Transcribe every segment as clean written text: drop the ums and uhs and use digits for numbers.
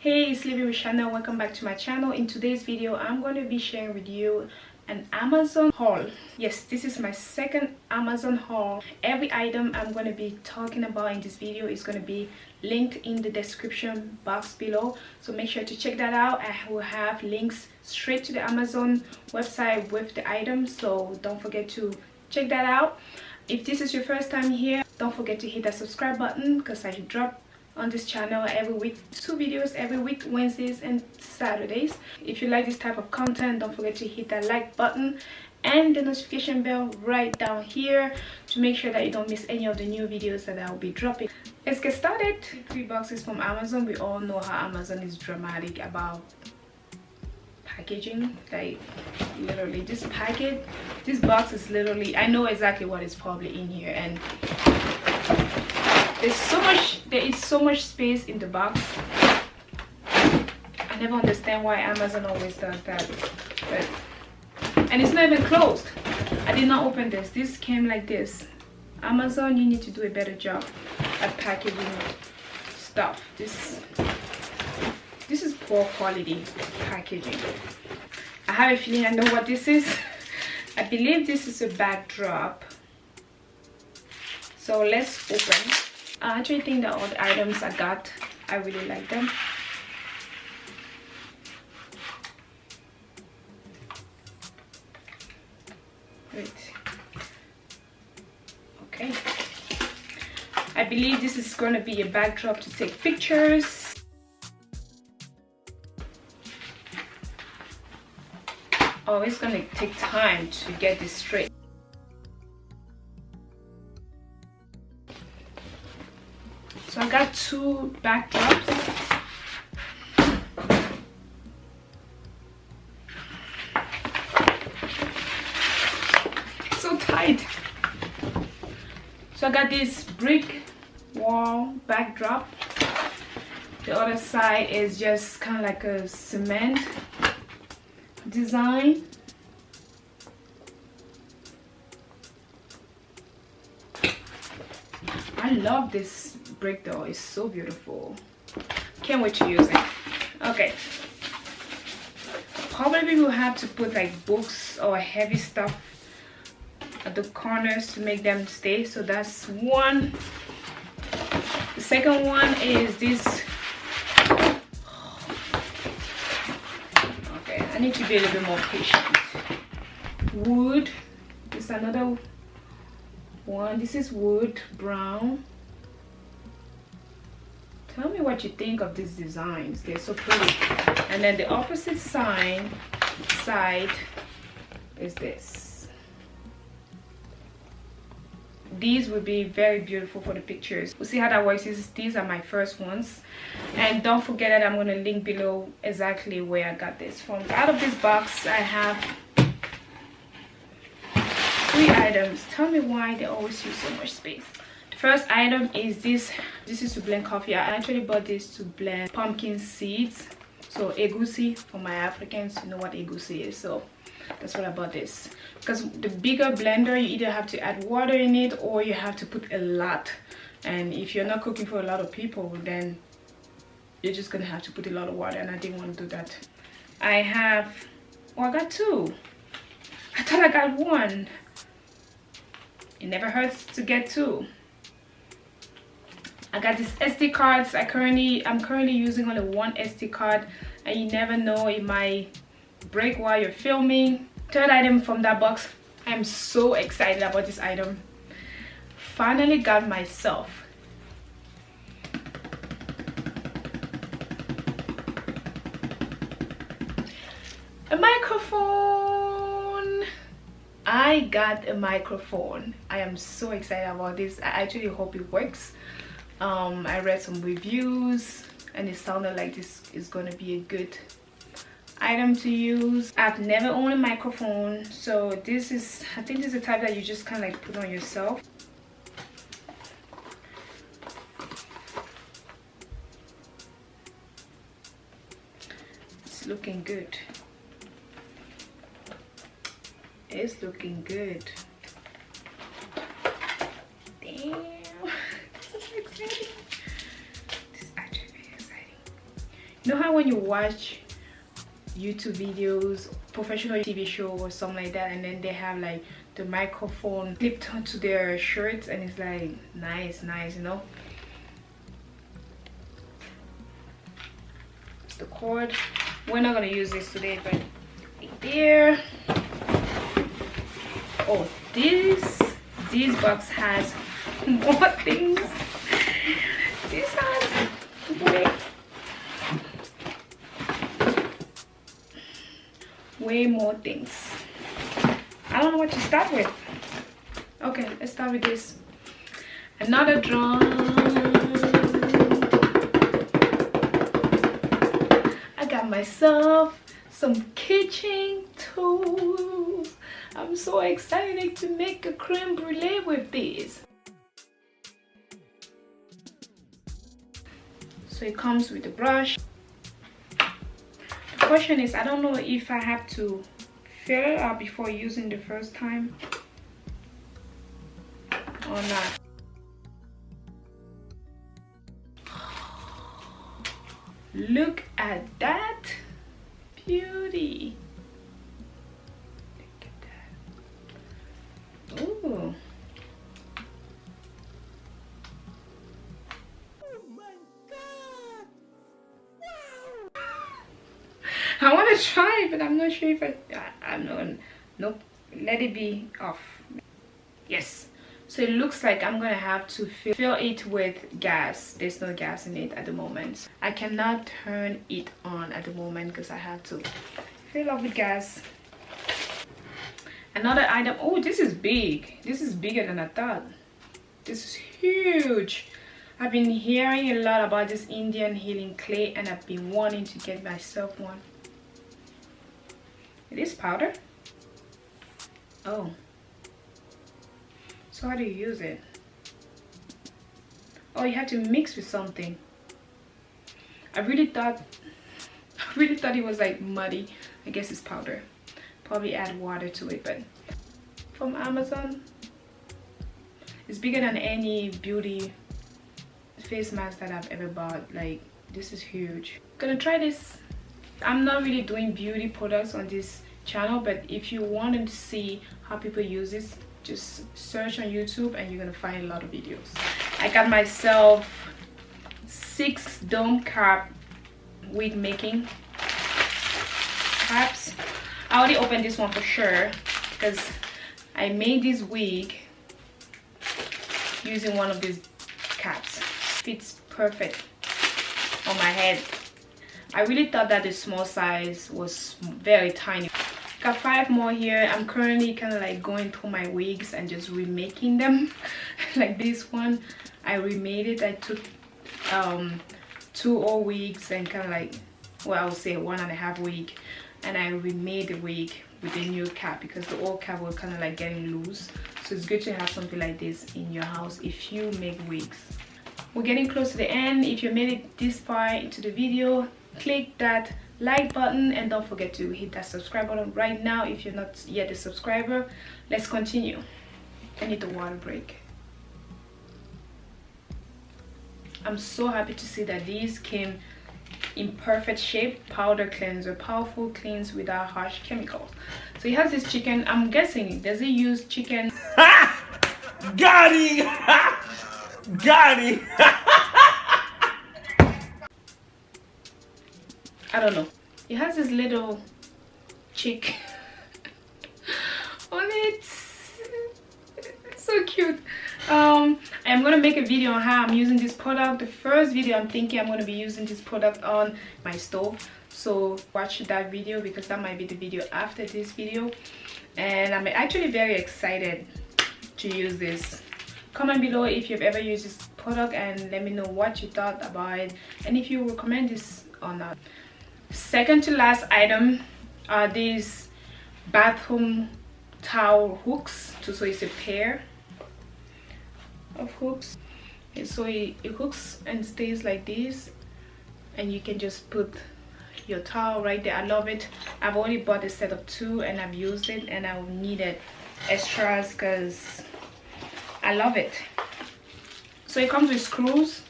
Hey, it's Living with Shana. Welcome back to my channel. In today's video, I'm going to be sharing with you an Amazon haul. Yes, this is my second Amazon haul. Every item I'm going to be talking about in this video is going to be linked in the description box below, so make sure to check that out. I will have links straight to the Amazon website with the items, so don't forget to check that out. If this is your first time here, don't forget to hit that subscribe button because I drop on this channel every week 2 videos every week, Wednesdays and Saturdays. If you like this type of content, don't forget to hit that like button and the notification bell right down here to make sure that you don't miss any of the new videos that I'll be dropping. Let's get started. 3 boxes from Amazon. We all know how Amazon is dramatic about packaging. Like literally this box is literally, I know exactly what is probably in here, and there is so much space in the box. I never understand why Amazon always does that. And it's not even closed. I did not open this. This came like this. Amazon, you need to do a better job at packaging stuff. This is poor quality packaging. I have a feeling I know what this is. I believe this is a backdrop. So let's open. I actually think that all the items I got, I really like them. Wait. Okay. I believe this is going to be a backdrop to take pictures. Oh, it's going to take time to get this straight. So I got 2 backdrops. It's so tight. So I got this brick wall backdrop. The other side is just kind of like a cement design. I love this brick though, it's so beautiful. Can't wait to use it. Okay, probably we'll have to put like books or heavy stuff at the corners to make them stay. So that's one. The second one is this. Okay, I need to be a little bit more patient. Wood. This is another one. This is wood brown. Tell me what you think of these designs. They're so pretty. And then the opposite side is this. These would be very beautiful for the pictures. We'll see how that works. These are my first ones. And don't forget that I'm going to link below exactly where I got this from. Out of this box, I have 3 items. Tell me why they always use so much space. The first item is this. This is to blend coffee. I actually bought this to blend pumpkin seeds. So egusi, for my Africans, you know what egusi is. So that's what I bought this. Because the bigger blender, you either have to add water in it or you have to put a lot. And if you're not cooking for a lot of people, then you're just gonna have to put a lot of water, and I didn't want to do that. I got 2. I thought I got 1. It never hurts to get 2. I got these SD cards. I'm currently using only 1 SD card, and you never know, it might break while you're filming. Third item from that box. I'm so excited about this item. Finally got myself a microphone. I got a microphone. I am so excited about this. I actually hope it works. I read some reviews and it sounded like this is going to be a good item to use. I've never owned a microphone, so I think this is the type that you just kind of like put on yourself. It's looking good. It's looking good. Damn. This is exciting. This is actually very exciting. You know how when you watch YouTube videos, professional TV show or something like that, and then they have like the microphone clipped onto their shirts, and it's like nice, you know. It's the cord. We're not gonna use this today, but right there. Oh, this box has more things. This has way more things. I don't know what to start with. Okay, let's start with this. Another drum. I got myself some kitchen tools. I'm so excited to make a creme brulee with these. So it comes with a brush. The question is, I don't know if I have to fill it up before using the first time or not. Look at that beauty. Look at that. Ooh. Oh my god. Wow. I want to try, but I'm not sure if I'm not. Nope. Let it be off. Yes. So it looks like I'm gonna have to fill it with gas. There's no gas in it at the moment. I cannot turn it on at the moment because I have to fill up with gas. Another item. Oh, this is big. This is bigger than I thought. This is huge. I've been hearing a lot about this Indian healing clay, and I've been wanting to get myself one. It is powder. Oh. So how do you use it? Oh, you have to mix with something. I really thought it was like muddy. I guess it's powder. Probably add water to it, but from Amazon. It's bigger than any beauty face mask that I've ever bought. Like, this is huge. Gonna try this. I'm not really doing beauty products on this channel, but if you wanted to see how people use this, just search on YouTube and you're gonna find a lot of videos. I got myself 6 dome cap wig making caps. I already opened this one for sure because I made this wig using one of these caps. Fits perfect on my head. I really thought that the small size was very tiny. Got 5 more here. I'm currently kind of like going through my wigs and just remaking them. Like this one, I remade it. I took 2 old wigs and kind of like, well, I would say 1.5 wig, and I remade the wig with a new cap because the old cap was kind of like getting loose. So it's good to have something like this in your house if you make wigs. We're getting close to the end. If you made it this far into the video, click that like button and don't forget to hit that subscribe button right now if you're not yet a subscriber. Let's continue. I need the water break. I'm so happy to see that these came in perfect shape. Powder cleanser, powerful cleans without harsh chemicals. So it has this chicken. I'm guessing, does it use chicken? Got it! Got it! I don't know. It has this little chick on it. It's so cute. I'm gonna make a video on how I'm using this product. The first video I'm thinking I'm gonna be using this product on my stove. So watch that video because that might be the video after this video. And I'm actually very excited to use this. Comment below if you've ever used this product and let me know what you thought about it and if you recommend this or not. Second to last item are these bathroom towel hooks. So it's a pair of hooks, and so it hooks and stays like this, and you can just put your towel right there. I love it. I've already bought a set of 2 and I've used it, and I needed extras because I love it. So it comes with screws.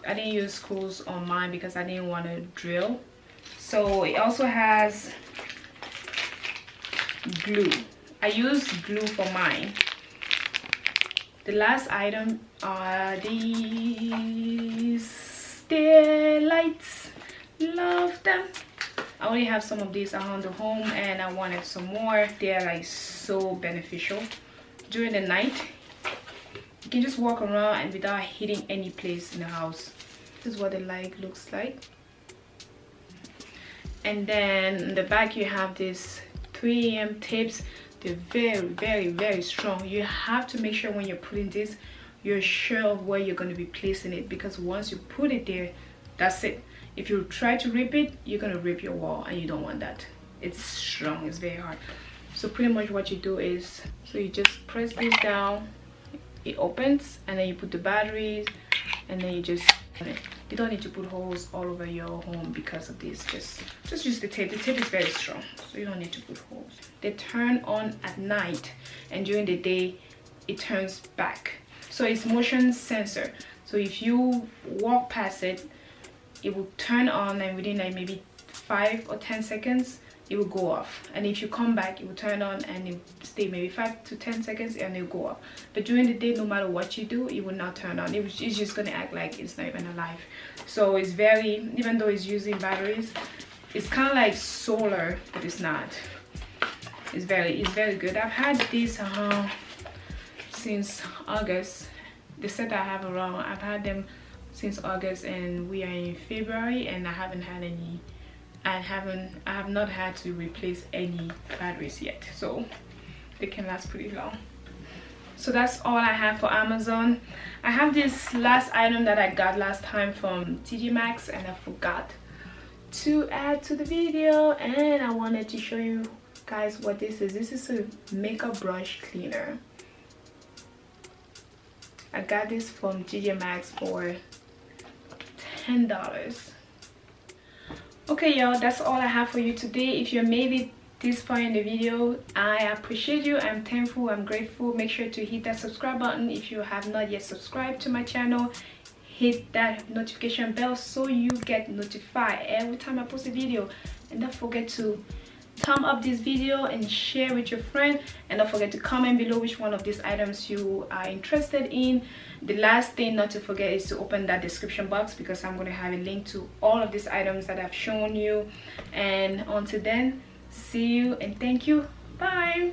I didn't use screws on mine because I didn't want to drill. So it also has glue. I used glue for mine. The last item are these stair lights. Love them. I only have some of these around the home and I wanted some more. They're like so beneficial during the night. You can just walk around and without hitting any place in the house. This is what the light looks like. And then in the back you have this 3M tapes. They're very strong. You have to make sure when you're putting this, you're sure of where you're going to be placing it, because once you put it there, that's it. If you try to rip it, you're going to rip your wall, and you don't want that. It's strong, it's very hard. So pretty much what you do is, so you just press this down, it opens, and then you put the batteries, and then you just, you don't need to put holes all over your home because of this. Just use the tape. The tape is very strong, so you don't need to put holes. They turn on at night, and during the day it turns back. So it's motion sensor, so if you walk past it, it will turn on, and within like maybe 5 or 10 seconds it will go off, and if you come back it will turn on and it will stay maybe 5 to 10 seconds and it will go off. But during the day, no matter what you do, it will not turn on. It's just gonna act like it's not even alive. So it's very, even though it's using batteries, it's kind of like solar, but it's not. It's very good. I've had this since August. The set I have around, I've had them since August and we are in February, and I haven't had any, I have not had to replace any batteries yet, so they can last pretty long. So that's all I have for Amazon. I have this last item that I got last time from TJ Maxx and I forgot to add to the video, and I wanted to show you guys what this is. This is a makeup brush cleaner. I got this from TJ Maxx for $10. Okay y'all, that's all I have for you today. If you made it this far in the video, I appreciate you. I'm thankful, I'm grateful. Make sure to hit that subscribe button if you have not yet subscribed to my channel. Hit that notification bell so you get notified every time I post a video. And don't forget to thumb up this video and share with your friend, and don't forget to comment below which one of these items you are interested in. The last thing not to forget is to open that description box, because I'm going to have a link to all of these items that I've shown you. And until then, see you and thank you. Bye.